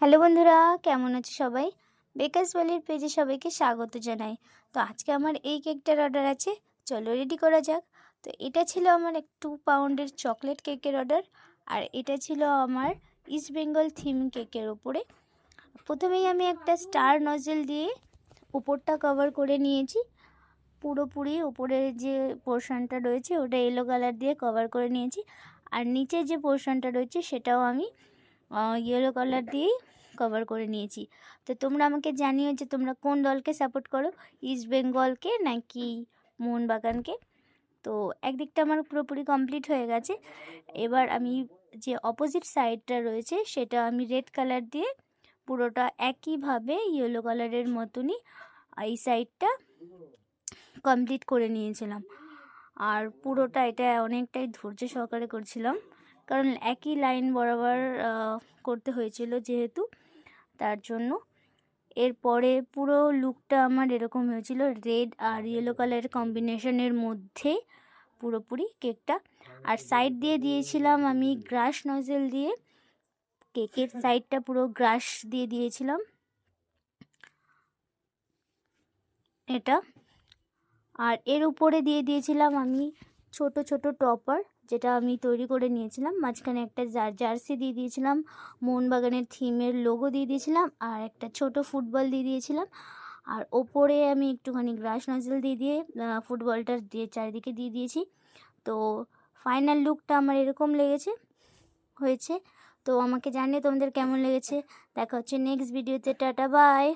Hello বন্ধুরা, কেমন আছো সবাই? বেকারস ভ্যালির পেজে সবাইকে স্বাগত জানাই। তো আজকে আমার এই কেকটার অর্ডার আছে, চলো রেডি করা যাক। তো এটা ছিল আমার 2 পাউন্ডের চকলেট কেকের অর্ডার, আর এটা ছিল আমার ইস্ট বেঙ্গল থিম কেকের ওপরে। প্রথমেই আমি একটা স্টার নজেল দিয়ে উপরটা কভার করে নিয়েছি, পুরোপুরি উপরের যে পোর্শনটা রয়েছে ওটা ইয়েলো কালার দিয়ে কভার করে নিয়েছি, আর নিচের যে পোর্শনটা রয়েছে সেটাও আমি ইয়েলো কালার দিয়েই কভার করে নিয়েছি। তো তোমরা আমাকে জানিও যে তোমরা কোন দলকে সাপোর্ট করো, ইস্ট বেঙ্গলকে নাকি মোহনবাগানকে। তো একদিকটা আমার পুরোপুরি কমপ্লিট হয়ে গেছে। এবার আমি যে অপোজিট সাইডটা রয়েছে সেটা আমি রেড কালার দিয়ে পুরোটা একইভাবে ইয়েলো কালারের মতনই এই সাইডটা কমপ্লিট করে নিয়েছিলাম। আর পুরোটা এটা অনেকটাই ধৈর্য সহকারে করছিলাম, কারণ একই লাইন বরাবর করতে হয়েছিল যেহেতু, তার জন্য। এরপরে পুরো লুকটা আমার এরকম হয়েছিল, রেড আর ইয়েলো কালারের কম্বিনেশনের মধ্যে পুরোপুরি কেকটা। আর সাইড দিয়ে দিয়েছিলাম আমি গ্রাস নজেল দিয়ে, কেকের সাইডটা পুরো গ্রাস দিয়ে দিয়েছিলাম এটা। আর এর উপরে দিয়ে দিয়েছিলাম আমি ছোট ছোট টপার, যেটা আমি তৈরি করে নিয়েছিলাম। মাঝখানে একটা জার্সি দিয়ে দিয়েছিলাম, মোহনবাগানের থিমের লোগো দিয়ে দিয়েছিলাম, আর একটা ছোট ফুটবল দিয়ে দিয়েছিলাম। আর ওপরে আমি একটুখানি গ্রাস নজেল দিয়ে ফুটবলটা দিয়ে চারিদিকে দিয়ে দিয়েছি। তো ফাইনাল লুকটা আমার এরকম হয়েছে। তো আমাকে জানিয়ে তোমাদের কেমন লেগেছে। দেখা হচ্ছে নেক্সট ভিডিওতে। Tata, by.